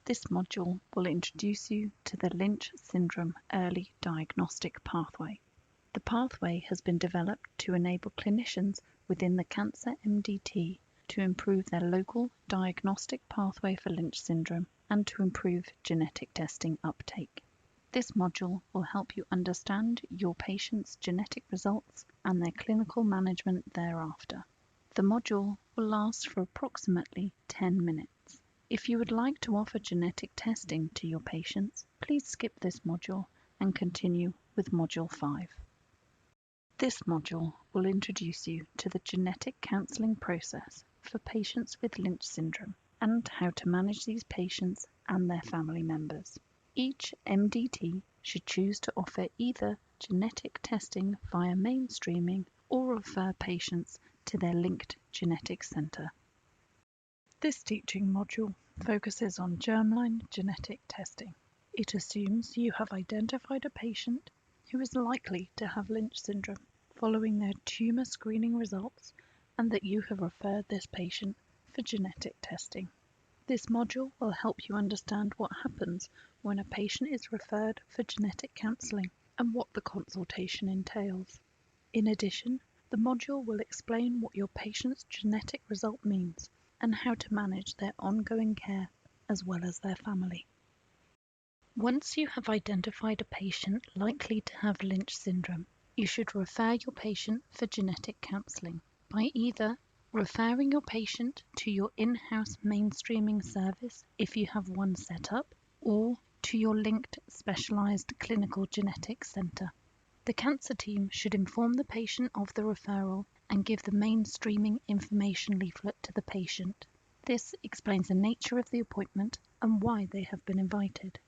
This module will introduce you to the Lynch syndrome early diagnostic pathway. The pathway has been developed to enable clinicians within the cancer MDT to improve their local diagnostic pathway for Lynch syndrome and to improve genetic testing uptake. This module will help you understand your patient's genetic results and their clinical management thereafter. The module will last for approximately 10 minutes. If you would like to offer genetic testing to your patients, please skip this module and continue with Module 5. This module will introduce you to the genetic counselling process for patients with Lynch syndrome and how to manage these patients and their family members. Each MDT should choose to offer either genetic testing via mainstreaming or refer patients to their linked genetic centre. This teaching module focuses on germline genetic testing. It assumes you have identified a patient who is likely to have Lynch syndrome following their tumour screening results and that you have referred this patient for genetic testing. This module will help you understand what happens when a patient is referred for genetic counselling and what the consultation entails. In addition, the module will explain what your patient's genetic result means and how to manage their ongoing care as well as their family. Once you have identified a patient likely to have Lynch syndrome, you should refer your patient for genetic counselling by either referring your patient to your in-house mainstreaming service if you have one set up, or to your linked specialised clinical genetics centre. The cancer team should inform the patient of the referral and give the mainstreaming information leaflet to the patient. This explains the nature of the appointment and why they have been invited.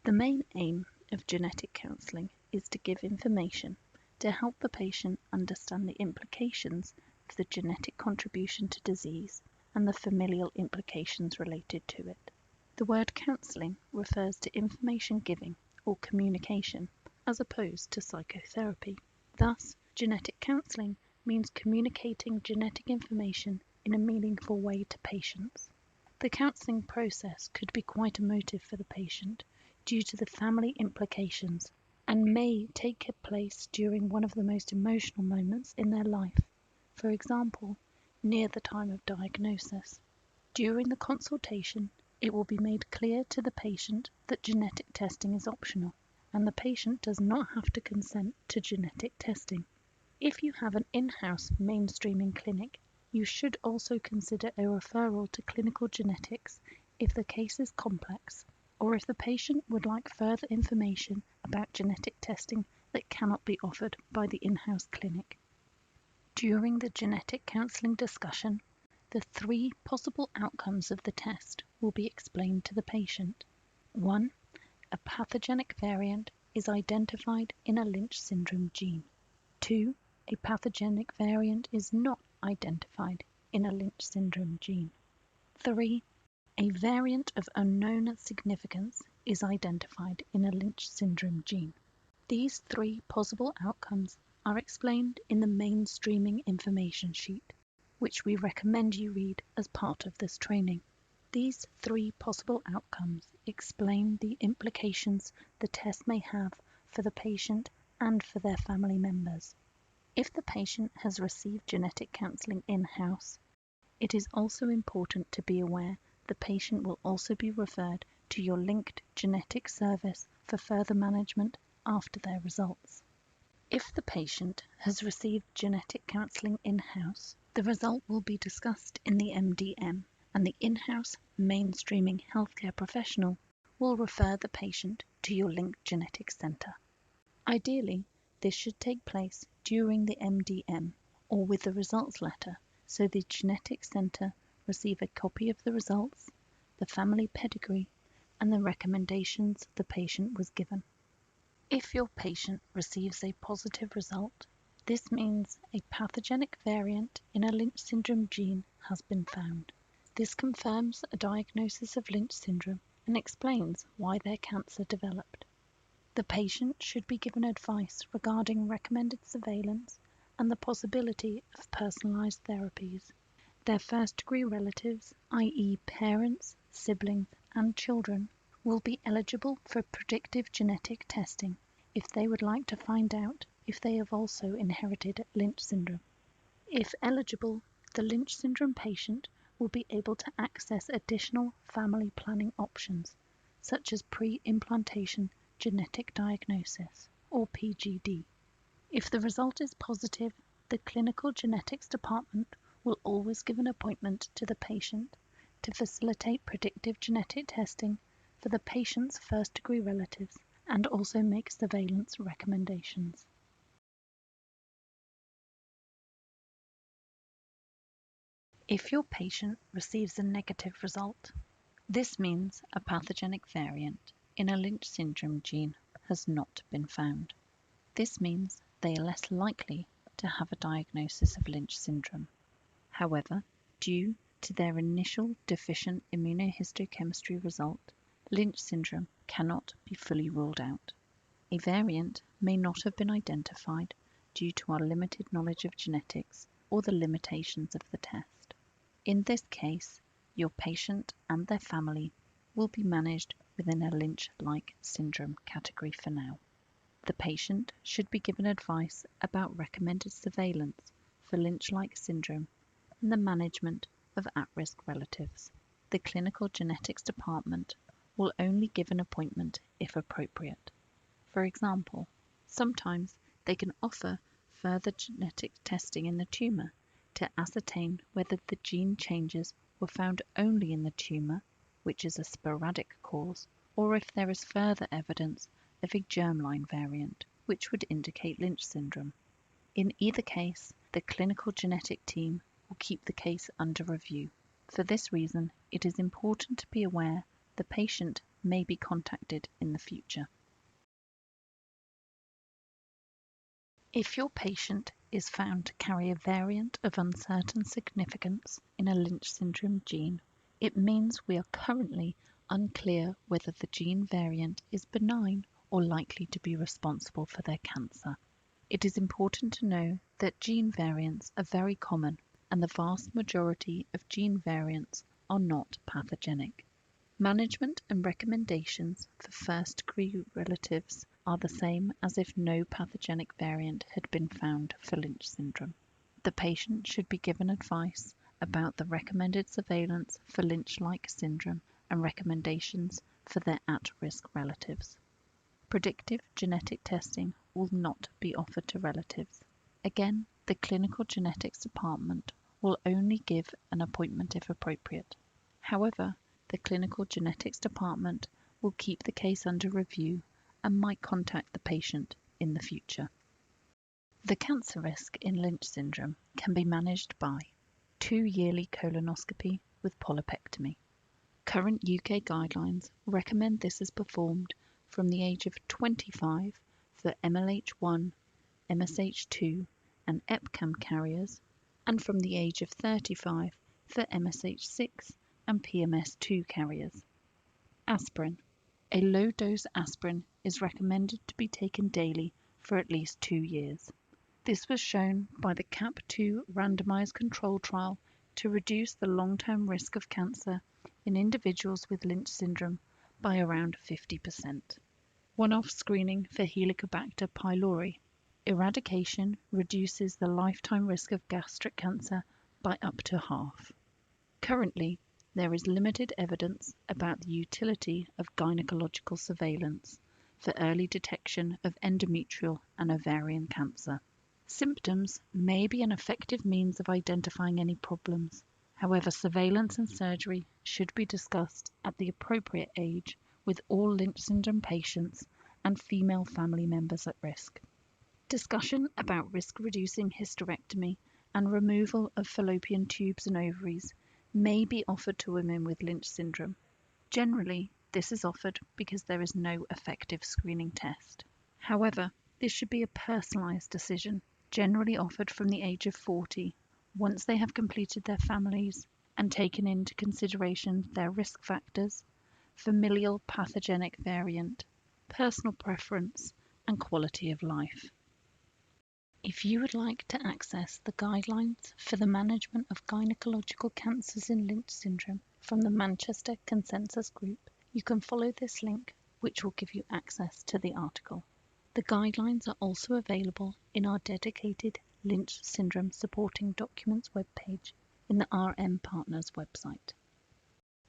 The main aim of genetic counselling is to give information to help the patient understand the implications of the genetic contribution to disease and the familial implications related to it. The word counselling refers to information giving or communication as opposed to psychotherapy. Thus, genetic counselling means communicating genetic information in a meaningful way to patients. The counselling process could be quite emotive for the patient due to the family implications and may take place during one of the most emotional moments in their life, for example, near the time of diagnosis. During the consultation, it will be made clear to the patient that genetic testing is optional and the patient does not have to consent to genetic testing. If you have an in-house mainstreaming clinic, you should also consider a referral to clinical genetics if the case is complex, or if the patient would like further information about genetic testing that cannot be offered by the in-house clinic. During the genetic counselling discussion, the 3 possible outcomes of the test will be explained to the patient. 1. A pathogenic variant is identified in a Lynch syndrome gene. 2. A pathogenic variant is not identified in a Lynch syndrome gene. 3. A variant of unknown significance is identified in a Lynch syndrome gene. These 3 possible outcomes are explained in the mainstreaming information sheet, which we recommend you read as part of this training. These 3 possible outcomes explain the implications the test may have for the patient and for their family members. If the patient has received genetic counselling in-house, it is also important to be aware the patient will also be referred to your linked genetic service for further management after their results. If the patient has received genetic counselling in-house, the result will be discussed in the MDM, and the in-house mainstreaming healthcare professional will refer the patient to your linked genetics centre. Ideally, this should take place during the MDM or with the results letter, so the genetics centre receive a copy of the results, the family pedigree, and the recommendations the patient was given. If your patient receives a positive result, this means a pathogenic variant in a Lynch syndrome gene has been found. This confirms a diagnosis of Lynch syndrome and explains why their cancer developed. The patient should be given advice regarding recommended surveillance and the possibility of personalised therapies. Their first-degree relatives, i.e. parents, siblings and children will be eligible for predictive genetic testing if they would like to find out if they have also inherited Lynch syndrome. If eligible, the Lynch syndrome patient will be able to access additional family planning options, such as pre-implantation genetic diagnosis, or PGD. If the result is positive, the clinical genetics department will always give an appointment to the patient to facilitate predictive genetic testing for the patient's first-degree relatives and also make surveillance recommendations. If your patient receives a negative result, this means a pathogenic variant in a Lynch syndrome gene has not been found. This means they are less likely to have a diagnosis of Lynch syndrome. However, due to their initial deficient immunohistochemistry result, Lynch syndrome cannot be fully ruled out. A variant may not have been identified due to our limited knowledge of genetics or the limitations of the test. In this case, your patient and their family will be managed within a Lynch-like syndrome category for now. The patient should be given advice about recommended surveillance for Lynch-like syndrome and the management of at-risk relatives. The clinical genetics department will only give an appointment if appropriate. For example, sometimes they can offer further genetic testing in the tumour to ascertain whether the gene changes were found only in the tumour, which is a sporadic cause, or if there is further evidence of a germline variant, which would indicate Lynch syndrome. In either case, the clinical genetic team will keep the case under review. For this reason, it is important to be aware the patient may be contacted in the future. If your patient is found to carry a variant of uncertain significance in a Lynch syndrome gene, it means we are currently unclear whether the gene variant is benign or likely to be responsible for their cancer. It is important to know that gene variants are very common, and the vast majority of gene variants are not pathogenic. Management and recommendations for first-degree relatives are the same as if no pathogenic variant had been found for Lynch syndrome. The patient should be given advice about the recommended surveillance for Lynch-like syndrome and recommendations for their at-risk relatives. Predictive genetic testing will not be offered to relatives. Again, the clinical genetics department will only give an appointment if appropriate. However, the clinical genetics department will keep the case under review and might contact the patient in the future. The cancer risk in Lynch syndrome can be managed by 2-yearly colonoscopy with polypectomy. Current UK guidelines recommend this is performed from the age of 25 for MLH1, MSH2 and EpCAM carriers, and from the age of 35 for MSH6 and PMS2 carriers. Aspirin. A low-dose aspirin is recommended to be taken daily for at least 2 years. This was shown by the CAP2 randomized control trial to reduce the long-term risk of cancer in individuals with Lynch syndrome by around 50%. One-off screening for Helicobacter pylori. Eradication reduces the lifetime risk of gastric cancer by up to half. Currently, there is limited evidence about the utility of gynecological surveillance for early detection of endometrial and ovarian cancer. Symptoms may be an effective means of identifying any problems. However, surveillance and surgery should be discussed at the appropriate age with all Lynch syndrome patients and female family members at risk. Discussion about risk-reducing hysterectomy and removal of fallopian tubes and ovaries may be offered to women with Lynch syndrome. Generally, this is offered because there is no effective screening test. However, this should be a personalised decision, generally offered from the age of 40, once they have completed their families and taken into consideration their risk factors, familial pathogenic variant, personal preference, and quality of life. If you would like to access the guidelines for the management of gynecological cancers in Lynch syndrome, from the Manchester Consensus Group, you can follow this link, which will give you access to the article. The guidelines are also available in our dedicated Lynch syndrome supporting documents webpage in the RM Partners website.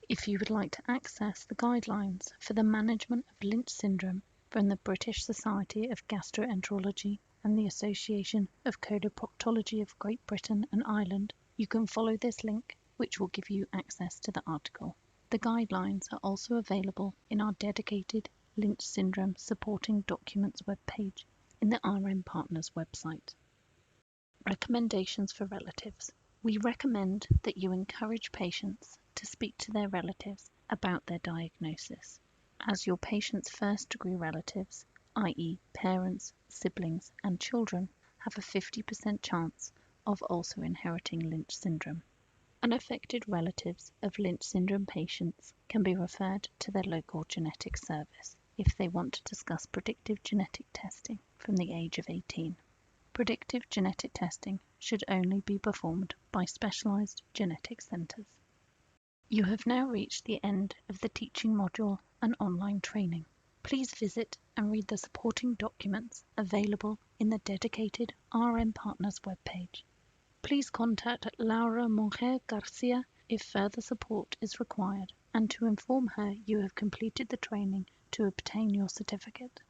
If you would like to access the guidelines for the management of Lynch syndrome from the British Society of Gastroenterology and the Association of Coloproctology of Great Britain and Ireland, you can follow this link, which will give you access to the article. The guidelines are also available in our dedicated Lynch syndrome supporting documents webpage in the RM Partners website. Recommendations for relatives. We recommend that you encourage patients to speak to their relatives about their diagnosis, as your patient's first-degree relatives, i.e. parents, siblings and children, have a 50% chance of also inheriting Lynch syndrome. Unaffected relatives of Lynch syndrome patients can be referred to their local genetic service if they want to discuss predictive genetic testing from the age of 18. Predictive genetic testing should only be performed by specialised genetic centres. You have now reached the end of the teaching module and online training. Please visit and read the supporting documents available in the dedicated RM Partners webpage. Please contact Laura Monge Garcia if further support is required and to inform her you have completed the training to obtain your certificate.